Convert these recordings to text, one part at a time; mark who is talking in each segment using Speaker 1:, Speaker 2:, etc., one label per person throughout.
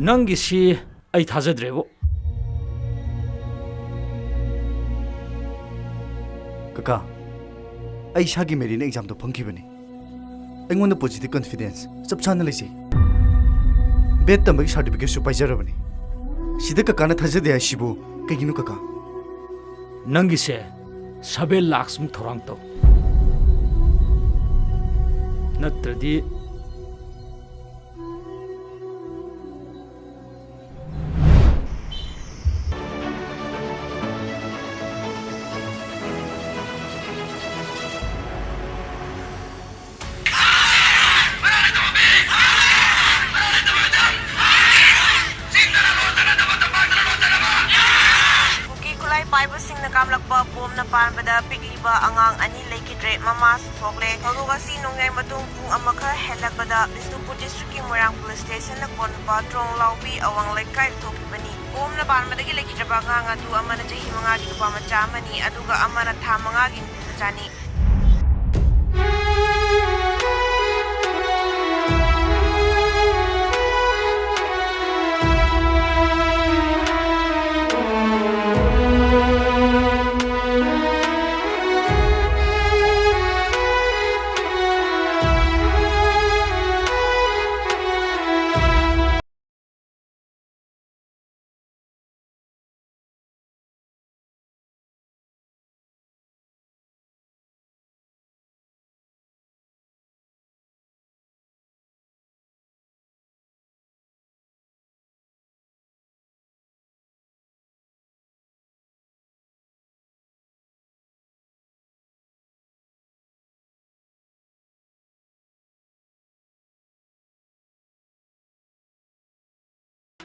Speaker 1: ꯅꯪꯒꯤꯁꯤ ꯑꯩ ꯊꯥꯖꯗ꯭ꯔꯦꯕꯣ
Speaker 2: ꯀꯀꯥ ꯑꯩ ꯏꯁꯥꯒꯤ ꯃꯦꯔꯤꯠ ꯑꯦꯛꯖꯥꯝꯗꯣ ꯐꯪꯈꯤꯕꯅꯤ ꯑꯩꯉꯣꯟꯗ ꯄꯣꯖꯤꯇꯤꯚ ꯀꯟꯐꯤꯗꯦꯟꯁ ꯆꯞ ꯆꯥꯅ ꯂꯩꯖꯩ ꯕꯦꯠ ꯇꯝꯕꯒꯤ ꯁꯥꯔꯇꯤꯐꯤꯀꯦꯠꯁꯨ ꯄꯥꯏꯖꯔꯕꯅꯤ ꯁꯤꯗ ꯀꯀꯥꯅ ꯊꯥꯖꯗꯦ ꯍꯥꯏꯁꯤꯕꯨ ꯀꯩꯒꯤꯅꯣ ꯀꯀꯥ
Speaker 1: ꯅꯪꯒꯤꯁꯦ 7 ꯂꯥꯈꯃꯨꯛ ꯊꯧꯔꯥꯡ ꯇꯧ ꯅꯠꯇ꯭ꯔꯗꯤ
Speaker 3: ꯄꯥꯏꯕꯁꯤꯡꯅ ꯀꯥꯝꯂꯛꯄ ꯕꯣꯝꯅ ꯄꯥꯟꯕꯗ ꯄꯤꯛꯂꯤꯕ ꯑꯉꯥꯡ ꯑꯅꯤ ꯂꯩꯈꯤꯗ꯭ꯔꯦ ꯃꯃꯥꯁꯨ ꯁꯣꯛꯂꯦ ꯊꯧꯗꯣꯛ ꯑꯁꯤ ꯅꯣꯡꯌꯥꯏ ꯃꯇꯨꯡ ꯄꯨꯡ ꯑꯃ ꯈꯔ ꯍꯦꯜꯂꯛꯄꯗ ꯕꯤꯁꯅꯨꯄꯨꯔ ꯗꯤꯁꯇ꯭ꯔꯤꯛꯀꯤ ꯃꯣꯏꯔꯥꯡ ꯄꯨꯂꯤꯁ ꯁ꯭ꯇꯦꯁꯟꯅ ꯀꯣꯟꯕ ꯇ꯭ꯔꯣꯡ ꯂꯥꯎꯕꯤ ꯑꯋꯥꯡ ꯂꯩꯀꯥꯏꯗ ꯊꯣꯛꯈꯤꯕꯅꯤ ꯕꯣꯝꯅ ꯄꯥꯟꯕꯗꯒꯤ ꯂꯩꯈꯤꯗ꯭ꯔꯕ ꯑꯉꯥꯡ ꯑꯗꯨ ꯑꯃꯅ ꯆꯍꯤ 5ꯒꯤ ꯅꯨꯄꯥ ꯃꯆꯥ ꯑꯃꯅꯤ ꯑꯗꯨꯒ ꯑꯃꯅ ꯊꯥ 5ꯒꯤ ꯅꯨꯄꯤ ꯃꯆꯥꯅꯤ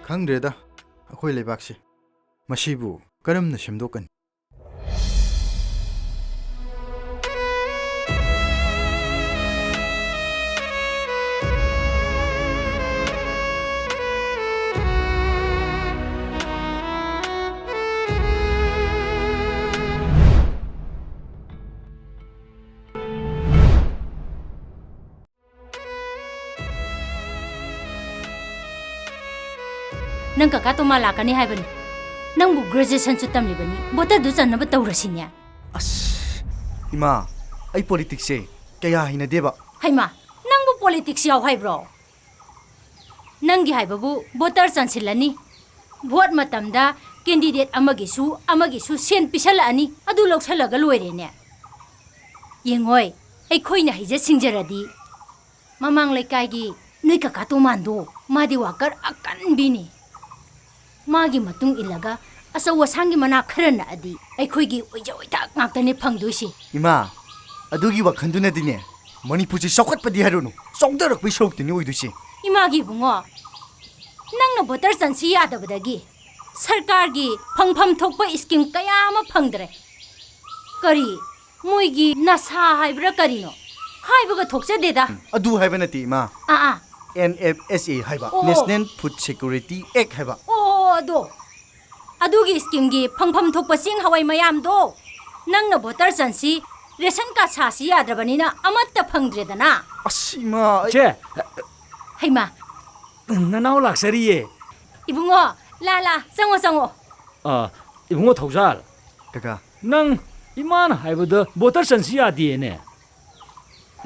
Speaker 2: ꯈꯪꯗ꯭ꯔꯦꯗ ꯑꯩꯈꯣꯏ ꯂꯩꯕꯥꯛꯁꯦ ꯃꯁꯤꯕꯨ ꯀꯔꯝꯅ ꯁꯦꯝꯗꯣꯛꯀꯅꯤ
Speaker 4: ꯅꯪ ꯀꯀꯥ ꯇꯣꯃꯥ ꯂꯥꯛꯀꯅꯤ ꯍꯥꯏꯕꯅꯤ ꯅꯪꯕꯨ ꯒ꯭ꯔꯦꯖꯨꯑꯦꯁꯟꯁꯨ ꯇꯝꯂꯤꯕꯅꯤ ꯕꯣꯇꯔꯗꯨ ꯆꯟꯅꯕ ꯇꯧꯔꯁꯤꯅꯦ
Speaker 2: ꯑꯁ ꯏꯃꯥ ꯑꯩ ꯄꯣꯂꯤꯇꯤꯛꯁꯁꯦ ꯀꯌꯥ ꯍꯩꯅꯗꯦꯕ
Speaker 4: ꯍꯩꯃꯥ ꯅꯪꯕꯨ ꯄꯣꯂꯤꯇꯤꯛꯁ ꯌꯥꯎ ꯍꯥꯏꯕ꯭ꯔꯣ ꯅꯪꯒꯤ ꯍꯥꯏꯕꯕꯨ ꯕꯣꯇꯔ ꯆꯟꯁꯤꯜꯂꯅꯤ ꯚꯣꯠ ꯃꯇꯝꯗ ꯀꯦꯟꯗꯤꯗꯦꯠ ꯑꯃꯒꯤꯁꯨ ꯁꯦꯟ ꯄꯤꯁꯜꯂꯛꯑꯅꯤ ꯑꯗꯨ ꯂꯧꯁꯜꯂꯒ ꯂꯣꯏꯔꯦꯅꯦ ꯌꯦꯡꯉꯣꯏ ꯑꯩꯈꯣꯏꯅ ꯍꯩꯖ ꯁꯤꯡꯖꯔꯗꯤ ꯃꯃꯥꯡ ꯂꯩꯀꯥꯏꯒꯤ ꯅꯣꯏ ꯀꯀꯥ ꯇꯣꯃꯥꯟꯗꯣ ꯃꯥꯗꯤ ꯋꯥꯀꯔ ꯑꯀꯟꯕꯤꯅꯤ ꯃꯥꯒꯤ ꯃꯇꯨꯡ ꯏꯜꯂꯒ ꯑꯆꯧ ꯑꯁꯥꯡꯒꯤ ꯃꯅꯥꯛ ꯈꯔ ꯅꯛꯑꯗꯤ ꯑꯩꯈꯣꯏꯒꯤ ꯑꯣꯏꯖ ꯑꯣꯏꯊꯥꯛ ꯉꯥꯛꯇꯅꯦ ꯐꯪꯗꯣꯏꯁꯤ
Speaker 2: ꯏꯃꯥ ꯑꯗꯨꯒꯤ ꯋꯥꯈꯟꯗꯨꯅꯗꯤꯅꯦ ꯃꯅꯤꯄꯨꯔꯁꯦ ꯆꯥꯎꯈꯠꯄꯗꯤ ꯍꯥꯏꯔꯨꯅꯨ ꯆꯥꯎꯊꯔꯛꯄꯒꯤ ꯁꯔꯨꯛꯇꯨꯅꯤ ꯑꯣꯏꯗꯣꯏꯁꯤ
Speaker 4: 이마기 붕어 ꯅꯪꯅ ꯕꯣꯇꯔ ꯆꯟꯁꯤ ꯌꯥꯗꯕꯗꯒꯤ ꯁꯔꯀꯥꯔꯒꯤ ꯐꯪꯐꯝ ꯊꯣꯛꯄ ꯁ꯭ꯀꯤꯝ ꯀꯌꯥ ꯑꯃ ꯐꯪꯗ꯭ꯔꯦ ꯀꯔꯤ ꯃꯣꯏꯒꯤ ꯅꯁꯥ ꯍꯥꯏꯕ꯭ꯔꯥ ꯀꯔꯤꯅꯣ ꯍꯥꯏꯕꯒ ꯊꯣꯛꯆꯗꯦꯗ
Speaker 2: ꯑꯗꯨ ꯍꯥꯏꯕ ꯅꯠꯇꯦ ꯏꯃꯥ NFSA ꯍꯥꯏꯕ ꯅꯦꯁꯅꯦꯜ ꯐꯨꯗ ꯁꯦꯀ꯭ꯌꯨꯔꯤꯇꯤ ꯑꯦꯛ ꯍꯥꯏꯕ
Speaker 4: ꯑꯗꯨꯒꯤ ꯁ꯭ꯀꯤꯝꯒꯤ ꯐꯪꯐꯝ ꯊꯣꯛꯄ ꯆꯦꯡ ꯍꯋꯥꯏ ꯃꯌꯥꯝꯗꯣ ꯅꯪꯅ ꯕꯣꯇꯔ ꯆꯟꯁꯤ ꯔꯦꯁꯟ ꯀꯥꯔꯗ ꯁꯥꯁꯤ ꯌꯥꯗ꯭ꯔꯕꯅꯤꯅ ꯑꯃꯠꯇ ꯐꯪꯗ꯭ꯔꯦꯗꯅ
Speaker 2: ꯑꯁ ꯏꯃꯥ
Speaker 1: ꯆꯦ
Speaker 4: ꯍꯩꯃꯥ
Speaker 1: ꯅꯅꯥꯎ ꯂꯥꯛꯆꯔꯤꯌꯦ
Speaker 4: 이붕어 라라 ꯆꯪꯉꯣ
Speaker 1: 이붕어 ꯊꯧꯖꯥꯜ
Speaker 2: ꯀꯀꯥ
Speaker 1: ꯅꯪ 이마나 하이버드 보터 선시야디에네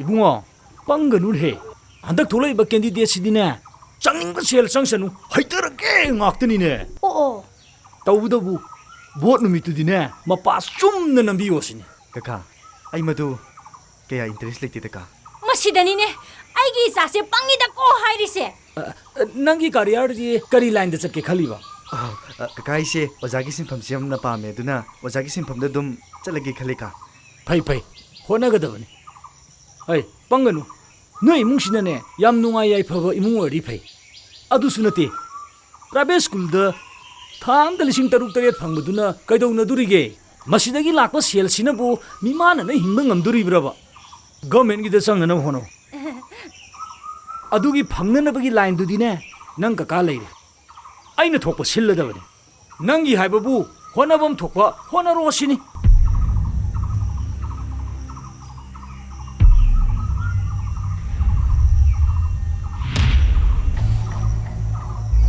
Speaker 1: 이붕어 빵거누해 한dak 돌아이바 캔디데이트시디네 짱닝거 셀 짱선우 하이터게 ngaktani네 tawudabu bot numitudine mapa sumna nambiosini
Speaker 2: kaka ai madu kaya interest leite kaka
Speaker 4: masidaniने आइगी सासे पंगीदा को हाइरिसे
Speaker 1: नंगी करियर करी लाइन द चटके खलीबा
Speaker 2: kaka ise ojagi sinpham siam na pame duna ojagi sinpham da dum chalagi khalika
Speaker 1: phai phai होनागदबनी है पंगनु no इमुंगसिनने याम नुंगाय याय फबो इमुंग ओरि फै अदुसु नते private school the थाम the लिसिंग तरुक Taret फंगबदुना कैदौना दुरिगे मसिदगी Lakpa cell सिनबु मिमाना न हिंबा ngamदुरिब्रबा गवर्नमेंट गी द संगना होनो अदुगी फंगनबगी लाइन दुदिने नंग कका लेरे आइना थोकपा सिल्लदबनी नंगी हाइबबु होनाबम थोकपा होनारोसिनी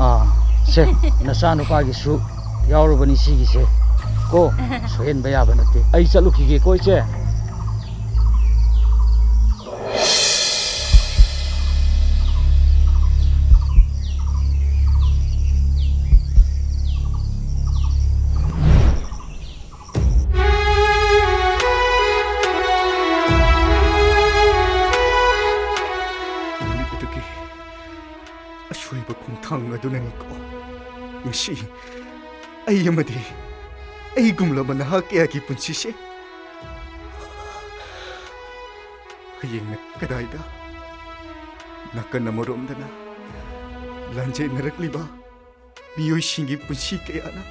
Speaker 5: 아
Speaker 1: ꯁꯦ ꯅꯆꯥꯅꯨꯄꯥꯒꯤꯁꯨ ꯌꯥꯎꯔꯕꯅꯤ ꯁꯤꯒꯤꯁꯦ ꯀꯣ ꯁꯣꯏꯍꯟꯕ ꯌꯥꯕ ꯅꯠꯇꯦ ꯑꯩ ꯆꯠꯂꯨꯈꯤꯒꯦꯀꯣ ꯏꯆꯦ
Speaker 2: ꯅꯨꯃꯤꯠ ꯑꯗꯨꯒꯤ ꯑꯁꯣꯏꯕ ꯈꯣꯡꯊꯥꯡ ꯑꯗꯨꯅꯅꯤꯀꯣ ꯉꯁꯤ ꯑꯩ ꯑꯃꯗꯤ ꯑꯩꯒꯨꯝꯂꯕ ꯅꯍꯥ ꯀꯌꯥꯒꯤ ꯄꯨꯟꯁꯤꯁꯦ ꯍꯌꯦꯡꯅ ꯀꯗꯥꯏꯗ ꯅꯥꯀꯟ ꯑꯃꯔꯣꯝꯗꯅ ꯂꯥꯟꯖꯦꯟꯅꯔꯛꯂꯤꯕ ꯃꯤꯑꯣꯏꯁꯤꯡꯒꯤ ꯄꯨꯟꯁꯤ ꯀꯌꯥꯅ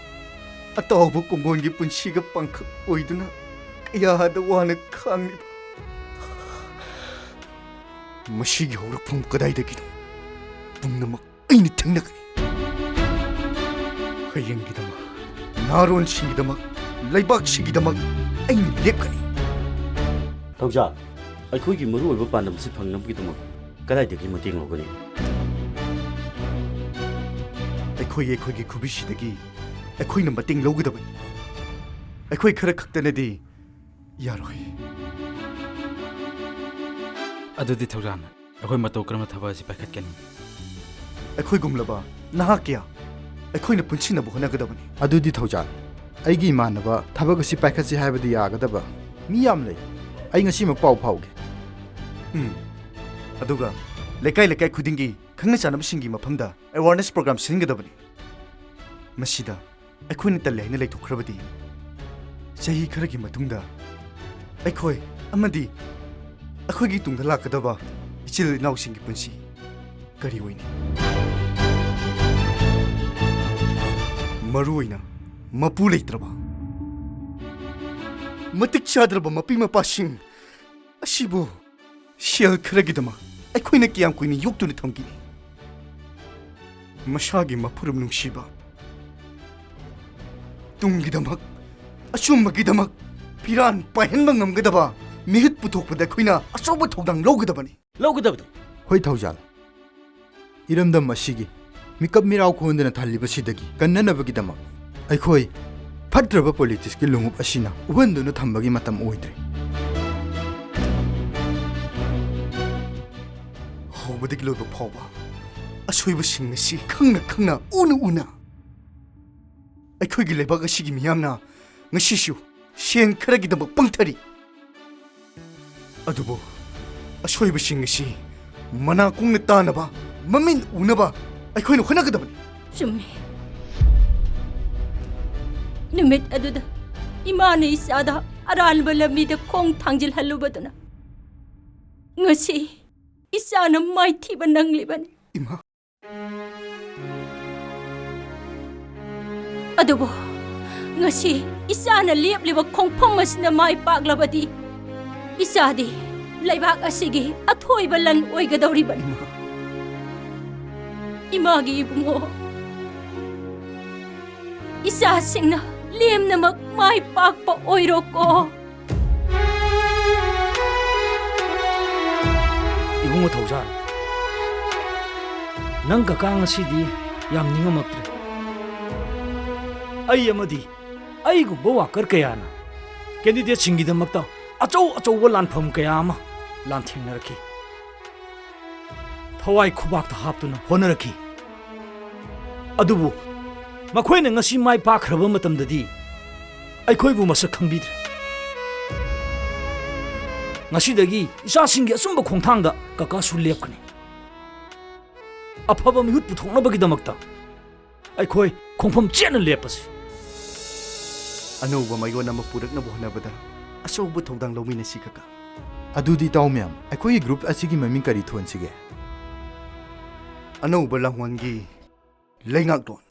Speaker 2: ꯑꯇꯥꯎꯕ ꯀꯣꯡꯒꯣꯟꯒꯤ ꯄꯨꯟꯁꯤꯒ ꯄꯥꯡꯈꯛ ꯑꯣꯏꯗꯨꯅ ꯀꯌꯥꯗ ꯋꯥꯅ ꯈꯥꯡꯂꯤꯕ ꯃꯁꯤꯒꯤ ꯍꯧꯔꯛꯐꯝ ꯀꯗꯥꯏꯗꯒꯤꯅꯣ ꯄꯨꯝꯅꯃꯛ ꯑꯩꯅ ꯊꯦꯡꯅꯒꯅꯤ ꯍꯌꯦꯡꯒꯤꯗꯃꯛ ꯅꯍꯥꯔꯣꯟꯁꯤꯡꯒꯤꯗꯃꯛ ꯂꯩꯕꯥꯛꯁꯤꯒꯤꯗꯃꯛ ꯑꯩꯅ ꯂꯦꯞꯀꯅꯤ
Speaker 5: ꯊꯧꯖꯥꯜ ꯑꯩꯈꯣꯏꯒꯤ ꯃꯔꯨꯑꯣꯏꯕ ꯄꯥꯟꯗꯝꯁꯤ ꯐꯪꯅꯕꯒꯤꯗꯃꯛ ꯀꯗꯥꯏꯗꯒꯤ ꯃꯇꯦꯡ ꯂꯧꯒꯅꯤ
Speaker 2: ꯑꯩꯈꯣꯏꯒꯤ ꯈꯨꯕꯤꯁꯤꯗꯒꯤ ꯑꯩꯈꯣꯏꯅ ꯃꯇꯦꯡ ꯂꯧꯒꯗꯕꯅꯤ ꯑꯩꯈꯣꯏ ꯈꯔ ꯈꯛꯇꯅꯗꯤ ꯌꯥꯔꯣꯏ
Speaker 6: ꯑꯗꯨꯗꯤ ꯊꯧꯖꯥꯜ ꯑꯩꯈꯣꯏ ꯃꯇꯧ ꯀꯔꯝꯕ ꯊꯕꯛ ꯑꯁꯤ ꯄꯥꯏꯈꯠꯀꯅꯤ
Speaker 2: ꯑꯩꯈꯣꯏꯒꯨꯝꯂꯕ ꯅꯍꯥ ꯀꯌꯥ ꯑꯩꯈꯣꯏꯅ ꯄꯨꯟꯁꯤꯟꯅꯕ ꯍꯣꯠꯅꯒꯗꯕꯅꯤ
Speaker 7: ꯑꯗꯨꯗꯤ ꯊꯧꯖꯥꯜ ꯑꯩꯒꯤ ꯏꯃꯥꯟꯅꯕ ꯊꯕꯛ ꯑꯁꯤ ꯄꯥꯏꯈꯠꯁꯤ ꯍꯥꯏꯕꯗꯤ ꯌꯥꯒꯗꯕ ꯃꯤ ꯌꯥꯝ ꯂꯩ ꯑꯩ ꯉꯁꯤꯃꯛ ꯄꯥꯎ ꯐꯥꯎꯒꯦ
Speaker 2: ꯑꯗꯨꯒ ꯂꯩꯀꯥꯏ ꯂꯩꯀꯥꯏ ꯈꯨꯗꯤꯡꯒꯤ ꯈꯪꯅ ꯆꯥꯟꯅꯕꯁꯤꯡꯒꯤ ꯃꯐꯝꯗ ꯑꯦꯋꯥꯔꯅꯦꯁ ꯄ꯭ꯔꯣꯒ꯭ꯔꯥꯝ ꯁꯤꯟꯒꯗꯕꯅꯤ ꯃꯁꯤꯗ ꯑꯩꯈꯣꯏꯅ ꯇꯜꯂꯦ ꯍꯥꯏꯅ ꯂꯩꯊꯣꯛꯈ꯭ꯔꯕꯗꯤ ꯆꯍꯤ ꯈꯔꯒꯤ ꯃꯇꯨꯡꯗ ꯑꯩꯈꯣꯏ ꯑꯃꯗꯤ ꯑꯩꯈꯣꯏꯒꯤ ꯇꯨꯡꯗ ꯂꯥꯛꯀꯗꯕ ꯏꯆꯤꯜ ꯏꯅꯥꯎꯁꯤꯡꯒꯤ ꯄꯨꯟꯁꯤ ꯀꯔꯤ ꯑꯣꯏꯅꯤ ꯃꯔꯨꯑꯣꯏꯅ ꯃꯄꯨ ꯂꯩꯇ꯭ꯔꯕ ꯃꯇꯤꯛ ꯆꯥꯗ꯭ꯔꯕ ꯃꯄꯤ ꯃꯄꯥꯁꯤꯡ ꯑꯁꯤꯕꯨ ꯁꯦꯜ ꯈꯔꯒꯤꯗꯃꯛ ꯑꯩꯈꯣꯏꯅ ꯀꯌꯥꯝ ꯀꯨꯏꯅ ꯌꯣꯛꯇꯨꯅ ꯊꯝꯈꯤꯅꯤ ꯃꯁꯥꯒꯤ ꯃꯄꯨꯔꯝ ꯅꯨꯡꯁꯤꯕ ꯇꯨꯡꯒꯤꯗꯃꯛ ꯑꯆꯨꯝꯕꯒꯤꯗꯃꯛ ꯐꯤꯔꯥꯟ ꯄꯥꯏꯍꯟꯕ ꯉꯝꯒꯗꯕ ꯃꯤꯍꯨꯠ ꯄꯨꯊꯣꯛꯄꯗ ꯑꯩꯈꯣꯏꯅ ꯑꯆꯧꯕ ꯊꯧꯗꯥꯡ ꯂꯧꯒꯗꯕꯅꯤ
Speaker 5: ꯂꯧꯒꯗꯕꯗꯣ
Speaker 7: ꯍꯣꯏ ꯊꯧꯖꯥꯜ ꯏꯔꯝꯗꯝ ꯑꯁꯤꯒꯤ ꯃꯤꯀꯞ ꯃꯤꯔꯥꯎ ꯈꯣꯟꯗꯅ ꯊꯜꯂꯤꯕꯁꯤꯗꯒꯤ ꯀꯟꯅꯅꯕꯒꯤꯗꯃꯛ ꯑꯩꯈꯣꯏ ꯐꯠꯇ꯭ꯔꯕ ꯄꯣꯂꯤꯇꯤꯛꯁꯀꯤ ꯂꯣꯡꯎꯞ ꯑꯁꯤꯅ ꯎꯍꯟꯗꯨꯅ ꯊꯝꯕꯒꯤ ꯃꯇꯝ ꯑꯣꯏꯗ꯭ꯔꯦ
Speaker 2: ꯍꯧꯕꯗꯒꯤ ꯂꯣꯏꯕ ꯐꯥꯎꯕ ꯑꯁꯣꯏꯕꯁꯤꯡ ꯑꯁꯤ ꯈꯪꯅ ꯈꯪꯅ ꯎꯅ ꯎꯅ ꯑꯩꯈꯣꯏꯒꯤ ꯂꯩꯕꯥꯛ ꯑꯁꯤꯒꯤ ꯃꯤꯌꯥꯝꯅ ꯉꯁꯤꯁꯨ ꯁꯦꯟ ꯈꯔꯒꯤꯗꯃꯛ ꯄꯪꯊꯔꯤ ꯑꯗꯨꯕꯨ ꯑꯁꯣꯏꯕꯁꯤꯡ ꯑꯁꯤ ꯃꯅꯥ ꯀꯨꯡꯅ ꯇꯥꯅꯕ ꯃꯃꯤꯟ ꯎꯅꯕ ꯑꯩꯈꯣꯏꯅ ꯍꯣꯠꯅꯒꯗꯕꯅꯤ
Speaker 4: ꯆꯨꯝꯃꯤ ꯅꯨꯃꯤꯠ ꯑꯗꯨꯗ ꯏꯃꯥꯅ ꯏꯆꯥꯗ ꯑꯔꯥꯟꯕ ꯂꯝꯕꯤꯗ ꯈꯣꯡ ꯊꯥꯡꯖꯤꯜꯍꯜꯂꯨꯕꯗꯨꯅ ꯉꯁꯤ ꯏꯆꯥꯅ ꯃꯥꯏꯊꯤꯕ ꯅꯪꯂꯤꯕꯅꯤ
Speaker 2: ꯏꯃꯥ
Speaker 4: ꯑꯗꯨꯕꯨ ꯉꯁꯤ ꯏꯆꯥꯅ ꯂꯦꯞꯂꯤꯕ ꯈꯣꯡꯐꯝ ꯑꯁꯤꯅ ꯃꯥꯏ ꯄꯥꯛꯂꯕꯗꯤ ꯏꯆꯥꯗꯤ ꯂꯩꯕꯥꯛ ꯑꯁꯤꯒꯤ ꯑꯊꯣꯏꯕ ꯂꯟ ꯑꯣꯏꯒꯗꯧꯔꯤꯕꯅꯤ ꯏꯃꯥꯒꯤ ꯏꯕꯨꯡꯉꯣ ꯏꯆꯥꯁꯤꯡꯅ ꯂꯦꯝꯅꯃꯛ ꯃꯥꯏ ꯄꯥꯛꯄ ꯑꯣꯏꯔꯣꯀꯣ
Speaker 1: 이봉호 ꯊꯧꯖꯥꯜ ꯅꯪ ꯀꯀꯥ ꯉꯁꯤꯗꯤ ꯌꯥꯝ ꯅꯤꯡꯉꯝꯃꯛꯇ꯭ꯔꯦ ꯑꯩ ꯑꯃꯗꯤ ꯑꯩꯒꯨꯝꯕ ꯋꯥꯀꯔ ꯀꯌꯥꯅ ꯀꯦꯟꯗꯤꯗꯦꯠꯁꯤꯡꯒꯤꯗꯃꯛꯇ ꯑꯆꯧꯕ ꯂꯥꯟꯐꯝ ꯀꯌꯥ ꯑꯃ ꯂꯥꯟꯊꯦꯡꯅꯔꯛꯈꯤ ꯊꯋꯥꯏ ꯈꯨꯕꯥꯛꯇ ꯍꯥꯞꯇꯨꯅ ꯍꯣꯠꯅꯔꯛꯈꯤ ꯑꯗꯨꯕꯨ ꯃꯈꯣꯏꯅ ꯉꯁꯤ ꯃꯥꯏ ꯄꯥꯛꯈ꯭ꯔꯕ ꯃꯇꯝꯗꯗꯤ ꯑꯩꯈꯣꯏꯕꯨ ꯃꯁꯛ ꯈꯪꯕꯤꯗ꯭ꯔꯦ ꯉꯁꯤꯗꯒꯤ ꯏꯆꯥꯁꯤꯡꯒꯤ ꯑꯆꯨꯝꯕ ꯈꯣꯡꯊꯥꯡꯗ ꯀꯀꯥꯁꯨ ꯂꯦꯞꯀꯅꯤ ꯑꯐꯕ ꯃꯤꯍꯨꯠ ꯄꯨꯊꯣꯛꯅꯕꯒꯤꯗꯃꯛꯇ ꯑꯩꯈꯣꯏ ꯈꯣꯡꯐꯝ ꯆꯦꯠꯅ ꯂꯦꯞꯄꯁꯤ
Speaker 2: ꯑꯅꯧꯕ ꯃꯌꯣꯟ ꯑꯃ ꯄꯨꯔꯛꯅꯕ ꯍꯣꯠꯅꯕꯗ ꯑꯆꯧꯕ ꯊꯧꯗꯥꯡ ꯂꯧꯃꯤꯟꯅꯁꯤ ꯀꯀꯥ
Speaker 7: ꯑꯗꯨꯗꯤ ꯏꯇꯥꯎ ꯃꯌꯥꯝ ꯑꯩꯈꯣꯏꯒꯤ ꯒ꯭ꯔꯨꯞ ꯑꯁꯤꯒꯤ ꯃꯃꯤꯡ ꯀꯔꯤ ꯊꯣꯟꯁꯤꯒꯦ
Speaker 2: ꯑꯅꯧꯕ ꯂꯥꯡꯋꯥꯟꯒꯤ ꯂꯩꯉꯥꯛꯂꯣꯟ